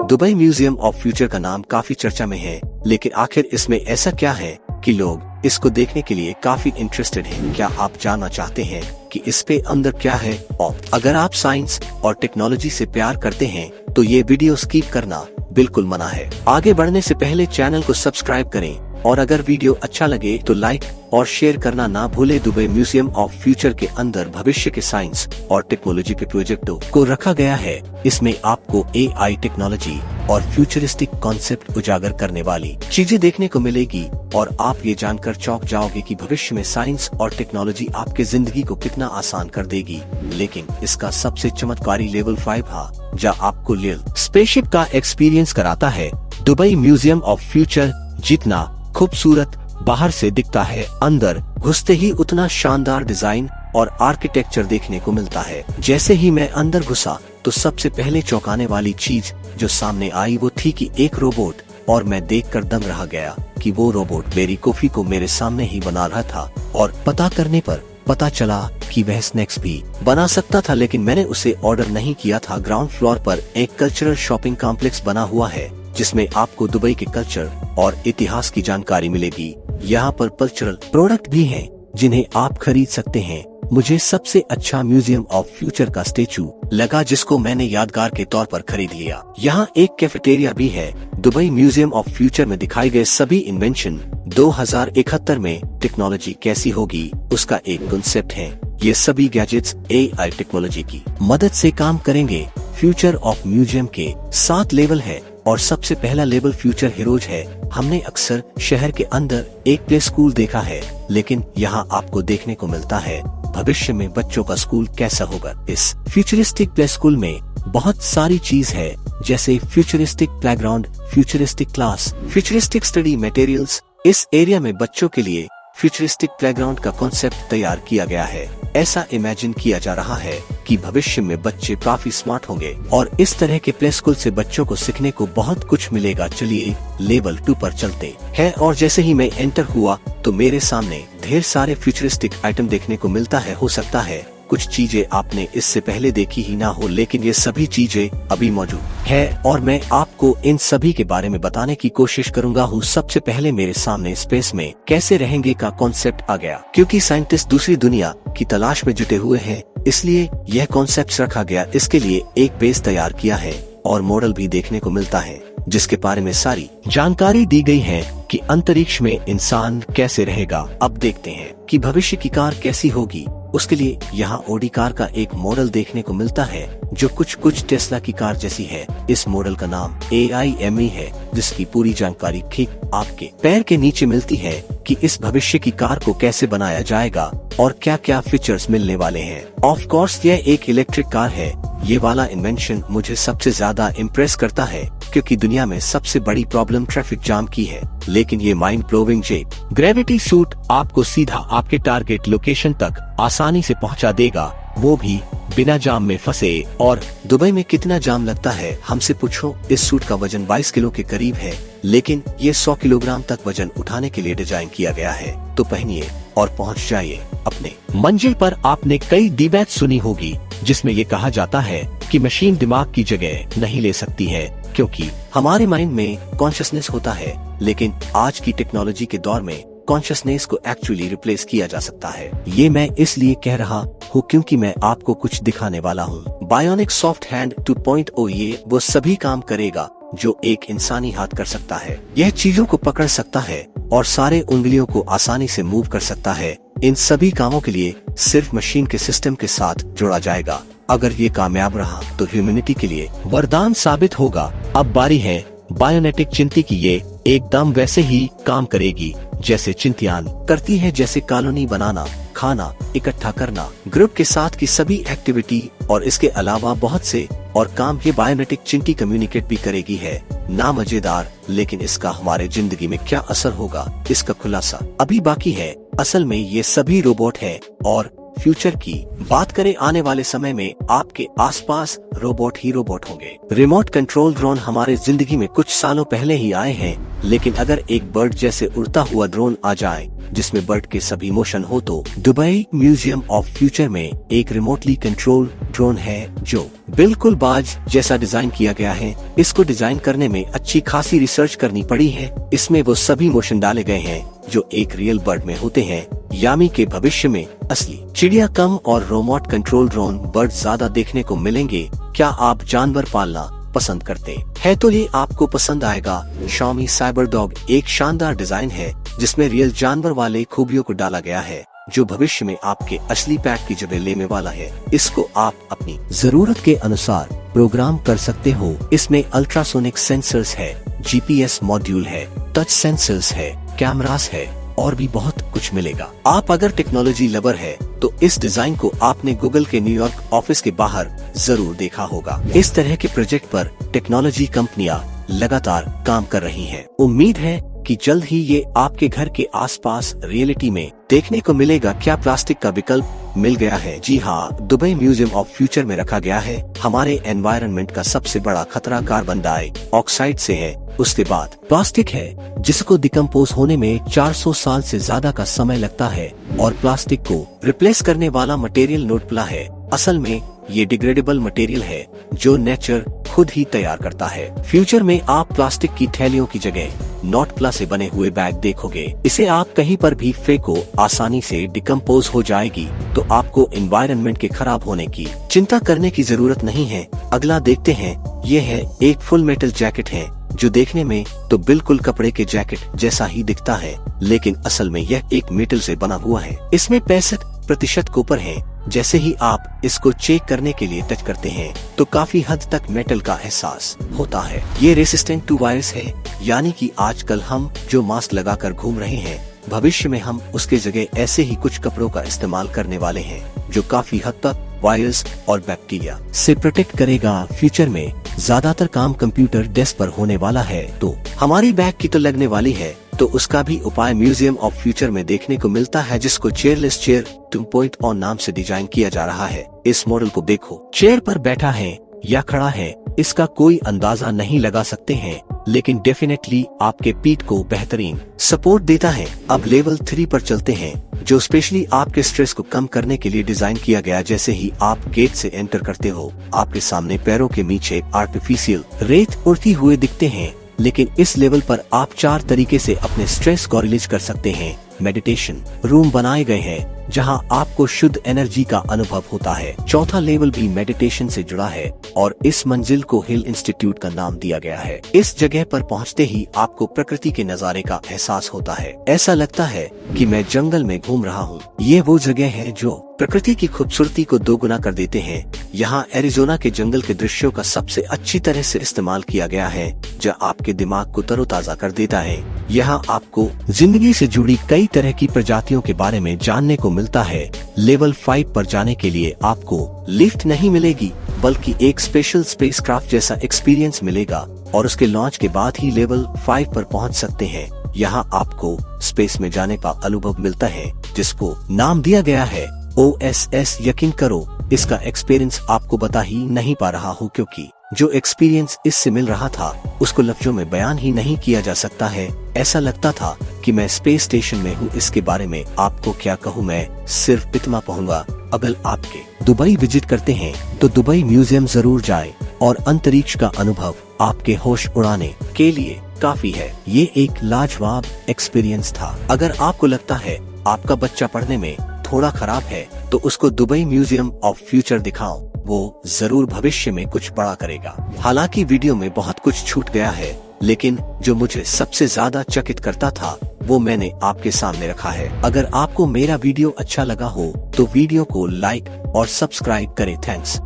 Dubai museum of future का नाम काफी चर्चा में है, लेकिन आखिर इसमें ऐसा क्या है कि लोग इसको देखने के लिए काफी इंटरेस्टेड हैं? क्या आप जानना चाहते हैं कि इस पे अंदर क्या है? और अगर आप साइंस और टेक्नोलॉजी से प्यार करते हैं तो ये वीडियो स्किप करना बिल्कुल मना है। आगे बढ़ने से पहले चैनल को सब्सक्राइब करें और अगर वीडियो अच्छा लगे तो लाइक और शेयर करना ना भूले। दुबई म्यूजियम ऑफ फ्यूचर के अंदर भविष्य के साइंस और टेक्नोलॉजी के प्रोजेक्टों को रखा गया है। इसमें आपको AI टेक्नोलॉजी और फ्यूचरिस्टिक कॉन्सेप्ट उजागर करने वाली चीजें देखने को मिलेगी और आप ये जानकर चौंक जाओगे कि भविष्य में साइंस और टेक्नोलॉजी आपके जिंदगी को कितना आसान कर देगी। लेकिन इसका सबसे चमत्कारी लेवल 5 है, जहाँ आपको रियल स्पेसशिप का एक्सपीरियंस कराता है। दुबई म्यूजियम ऑफ फ्यूचर जितना खूबसूरत बाहर से दिखता है, अंदर घुसते ही उतना शानदार डिजाइन और आर्किटेक्चर देखने को मिलता है। जैसे ही मैं अंदर घुसा तो सबसे पहले चौंकाने वाली चीज जो सामने आई वो थी कि एक रोबोट, और मैं देखकर दंग रह गया कि वो रोबोट मेरी कॉफी को मेरे सामने ही बना रहा था। और पता करने पर पता चला कि वह स्नैक्स भी बना सकता था, लेकिन मैंने उसे ऑर्डर नहीं किया था। ग्राउंड फ्लोर पर एक कल्चरल शॉपिंग कॉम्प्लेक्स बना हुआ है जिसमें आपको दुबई के कल्चर और इतिहास की जानकारी मिलेगी। यहाँ पर कल्चरल प्रोडक्ट भी हैं जिन्हें आप खरीद सकते हैं। मुझे सबसे अच्छा म्यूजियम ऑफ फ्यूचर का स्टेचू लगा जिसको मैंने यादगार के तौर पर खरीद लिया। यहाँ एक कैफेटेरिया भी है। दुबई म्यूजियम ऑफ फ्यूचर में दिखाए गए सभी इन्वेंशन 2071 में टेक्नोलॉजी कैसी होगी उसका एक कॉन्सेप्ट है। ये सभी गैजेट्स AI टेक्नोलॉजी की मदद से काम करेंगे। फ्यूचर ऑफ म्यूजियम के 7 लेवल है और सबसे पहला लेवल फ्यूचर हीरोज है। हमने अक्सर शहर के अंदर एक प्ले स्कूल देखा है, लेकिन यहाँ आपको देखने को मिलता है भविष्य में बच्चों का स्कूल कैसा होगा। इस फ्यूचरिस्टिक प्ले स्कूल में बहुत सारी चीज है, जैसे futuristic playground, futuristic class, futuristic study materials. इस एरिया में बच्चों के लिए फ्यूचरिस्टिक प्लेग्राउंड का कॉन्सेप्ट तैयार किया गया है। ऐसा इमेजिन किया जा रहा है कि भविष्य में बच्चे काफी स्मार्ट होंगे और इस तरह के प्ले स्कूल से बच्चों को सीखने को बहुत कुछ मिलेगा। चलिए लेवल 2 पर चलते हैं और जैसे ही मैं एंटर हुआ तो मेरे सामने ढेर सारे फ्यूचरिस्टिक आइटम देखने को मिलता है। हो सकता है कुछ चीजें आपने इससे पहले देखी ही ना हो, लेकिन ये सभी चीजें अभी मौजूद है और मैं आपको इन सभी के बारे में बताने की कोशिश करूंगा हूँ। सबसे पहले मेरे सामने स्पेस में कैसे रहेंगे का कॉन्सेप्ट आ गया, क्योंकि साइंटिस्ट दूसरी दुनिया की तलाश में जुटे हुए हैं, इसलिए यह कॉन्सेप्ट रखा गया। इसके लिए एक बेस तैयार किया है और मॉडल भी देखने को मिलता है जिसके बारे में सारी जानकारी दी गई है कि अंतरिक्ष में इंसान कैसे रहेगा। अब देखते हैं कि भविष्य की कार कैसी होगी। उसके लिए यहाँ ऑडी कार का एक मॉडल देखने को मिलता है जो कुछ टेस्ला की कार जैसी है। इस मॉडल का नाम AIME है, जिसकी पूरी जानकारी ठीक आपके पैर के नीचे मिलती है कि इस भविष्य की कार को कैसे बनाया जाएगा और क्या क्या फीचर्स मिलने वाले हैं। ऑफ कोर्स यह एक इलेक्ट्रिक कार है। ये वाला इन्वेंशन मुझे सबसे ज्यादा इम्प्रेस करता है क्योंकि दुनिया में सबसे बड़ी प्रॉब्लम ट्रैफिक जाम की है, लेकिन ये mind blowing jet gravity suit आपको सीधा आपके टारगेट लोकेशन तक आसानी से पहुंचा देगा, वो भी बिना जाम में फंसे। और दुबई में कितना जाम लगता है हमसे पूछो। इस सूट का वजन 22 किलो के करीब है, लेकिन ये 100 किलोग्राम तक वजन उठाने के लिए डिजाइन किया गया है। तो पहनिए और पहुंच जाइए अपने मंजिल पर। आपने कई डिबेट सुनी होगी जिसमें ये कहा जाता है कि मशीन दिमाग की जगह नहीं ले सकती है क्योंकि हमारे माइंड में कॉन्शियसनेस होता है, लेकिन आज की टेक्नोलॉजी के दौर में कॉन्शियसनेस को एक्चुअली रिप्लेस किया जा सकता है। ये मैं इसलिए कह रहा हूँ क्योंकि मैं आपको कुछ दिखाने वाला हूँ। बायोनिक सॉफ्ट हैंड 2.0 ये वो सभी काम करेगा जो एक इंसानी हाथ कर सकता है। यह चीजों को पकड़ सकता है और सारे उंगलियों को आसानी से मूव कर सकता है। इन सभी कामों के लिए सिर्फ मशीन के सिस्टम के साथ जोड़ा जाएगा। अगर ये कामयाब रहा तो ह्यूमैनिटी के लिए वरदान साबित होगा। अब बारी है बायोनेटिक चिंटी की। ये एकदम वैसे ही काम करेगी जैसे चिंटियान करती है, जैसे कॉलोनी बनाना, खाना इकट्ठा करना, ग्रुप के साथ की सभी एक्टिविटी और इसके अलावा बहुत से और काम ये बायोनेटिक चिंटी कम्युनिकेट भी करेगी। है ना मजेदार? लेकिन इसका हमारे जिंदगी में क्या असर होगा इसका खुलासा अभी बाकी है। असल में ये सभी रोबोट है और फ्यूचर की बात करें, आने वाले समय में आपके आसपास रोबोट ही रोबोट होंगे। रिमोट कंट्रोल ड्रोन हमारे जिंदगी में कुछ सालों पहले ही आए हैं, लेकिन अगर एक बर्ड जैसे उड़ता हुआ ड्रोन आ जाए जिसमें बर्ड के सभी मोशन हो, तो दुबई म्यूजियम ऑफ फ्यूचर में एक रिमोटली कंट्रोल ड्रोन है जो बिल्कुल बाज जैसा डिजाइन किया गया है। इसको डिजाइन करने में अच्छी खासी रिसर्च करनी पड़ी है। इसमें वो सभी मोशन डाले गए हैं जो एक रियल बर्ड में होते हैं, यानी के भविष्य में असली चिड़िया कम और रिमोट कंट्रोल ड्रोन बर्ड ज्यादा देखने को मिलेंगे। क्या आप जानवर पालना पसंद करते हैं तो ये आपको पसंद आएगा। Xiaomi साइबर डॉग एक शानदार डिजाइन है जिसमें रियल जानवर वाले खूबियों को डाला गया है, जो भविष्य में आपके असली पेट की जगह लेने वाला है। इसको आप अपनी जरूरत के अनुसार प्रोग्राम कर सकते हो। इसमें अल्ट्रासोनिक सेंसर्स है, GPS मॉड्यूल है, टच सेंसर्स है, कैमरास है और भी बहुत कुछ मिलेगा। आप अगर टेक्नोलॉजी लवर है तो इस डिजाइन को आपने गूगल के न्यूयॉर्क ऑफिस के बाहर जरूर देखा होगा। इस तरह के प्रोजेक्ट पर टेक्नोलॉजी कंपनियां लगातार काम कर रही हैं। उम्मीद है कि जल्द ही ये आपके घर के आसपास रियलिटी में देखने को मिलेगा। क्या प्लास्टिक का विकल्प मिल गया है? जी हाँ, दुबई म्यूजियम ऑफ फ्यूचर में रखा गया है। हमारे एनवायरनमेंट का सबसे बड़ा खतरा कार्बन डाइऑक्साइड से है, उसके बाद प्लास्टिक है जिसको डिकम्पोज होने में 400 साल से ज्यादा का समय लगता है और प्लास्टिक को रिप्लेस करने वाला मटेरियल नोटप्ला है। असल में ये डिग्रेडेबल मटेरियल है जो नेचर खुद ही तैयार करता है। फ्यूचर में आप प्लास्टिक की थैलियों की जगह नोटप्ला से बने हुए बैग देखोगे। इसे आप कहीं पर भी फेंको, आसानी से डिकम्पोज हो जाएगी, तो आपको एनवायरनमेंट के खराब होने की चिंता करने की जरूरत नहीं है। अगला देखते हैं, ये है एक फुल मेटल जैकेट है जो देखने में तो बिल्कुल कपड़े के जैकेट जैसा ही दिखता है, लेकिन असल में यह एक मेटल से बना हुआ है। इसमें 65% कॉपर है। जैसे ही आप इसको चेक करने के लिए टच करते हैं तो काफी हद तक मेटल का एहसास होता है। ये रेसिस्टेंट टू वायरस है, यानी कि आजकल हम जो मास्क लगाकर घूम रहे हैं, भविष्य में हम उसके जगह ऐसे ही कुछ कपड़ों का इस्तेमाल करने वाले हैं जो काफी हद तक वायरस और बैक्टीरिया से प्रोटेक्ट करेगा। फ्यूचर में ज्यादातर काम कंप्यूटर डेस्क पर होने वाला है, तो हमारी बैग की तो लगने वाली है, तो उसका भी उपाय म्यूजियम ऑफ फ्यूचर में देखने को मिलता है, जिसको चेयरलेस चेयर 2.0 नाम से डिजाइन किया जा रहा है। इस मॉडल को देखो, चेयर पर बैठा है या खड़ा है इसका कोई अंदाजा नहीं लगा सकते हैं, लेकिन डेफिनेटली आपके पीठ को बेहतरीन सपोर्ट देता है। अब लेवल 3 पर चलते हैं, जो स्पेशली आपके स्ट्रेस को कम करने के लिए डिजाइन किया गया। जैसे ही आप गेट से एंटर करते हो, आपके सामने पैरों के नीचे आर्टिफिशियल रेत उड़ती हुए दिखते हैं, लेकिन इस लेवल पर आप 4 तरीके से अपने स्ट्रेस को रिलीज कर सकते हैं। मेडिटेशन रूम बनाए गए हैं जहां आपको शुद्ध एनर्जी का अनुभव होता है। चौथा लेवल भी मेडिटेशन से जुड़ा है और इस मंजिल को हिल इंस्टीट्यूट का नाम दिया गया है। इस जगह पर पहुंचते ही आपको प्रकृति के नजारे का एहसास होता है। ऐसा लगता है कि मैं जंगल में घूम रहा हूं। ये वो जगह है जो प्रकृति की खूबसूरती को दोगुना कर देते हैं। यहाँ एरिजोना के जंगल के दृश्यों का सबसे अच्छी तरह से इस्तेमाल किया गया है, जो आपके दिमाग को तरोताजा कर देता है। यहाँ आपको जिंदगी से जुड़ी कई तरह की प्रजातियों के बारे में जानने को मिलता है। लेवल 5 पर जाने के लिए आपको लिफ्ट नहीं मिलेगी, बल्कि एक स्पेशल स्पेसक्राफ्ट जैसा एक्सपीरियंस मिलेगा और उसके लॉन्च के बाद ही लेवल 5 पर पहुंच सकते हैं। यहाँ आपको स्पेस में जाने का अनुभव मिलता है, जिसको नाम दिया गया है OSS। यकीन करो, इसका एक्सपीरियंस आपको बता ही नहीं पा रहा हूँ, क्योंकि जो एक्सपीरियंस इससे मिल रहा था उसको लफ्जों में बयान ही नहीं किया जा सकता है। ऐसा लगता था कि मैं स्पेस स्टेशन में हूँ। इसके बारे में आपको क्या कहूँ, मैं सिर्फ इतना कहूँगा, अगर आपके दुबई विजिट करते हैं तो दुबई म्यूजियम जरूर जाएं और अंतरिक्ष का अनुभव आपके होश उड़ाने के लिए काफी है। ये एक लाजवाब एक्सपीरियंस था। अगर आपको लगता है आपका बच्चा पढ़ने में थोड़ा खराब है तो उसको दुबई म्यूजियम ऑफ फ्यूचर दिखाओ, वो जरूर भविष्य में कुछ बड़ा करेगा। हालांकि वीडियो में बहुत कुछ छूट गया है, लेकिन जो मुझे सबसे ज्यादा चकित करता था वो मैंने आपके सामने रखा है। अगर आपको मेरा वीडियो अच्छा लगा हो तो वीडियो को लाइक और सब्सक्राइब करें। थैंक्स।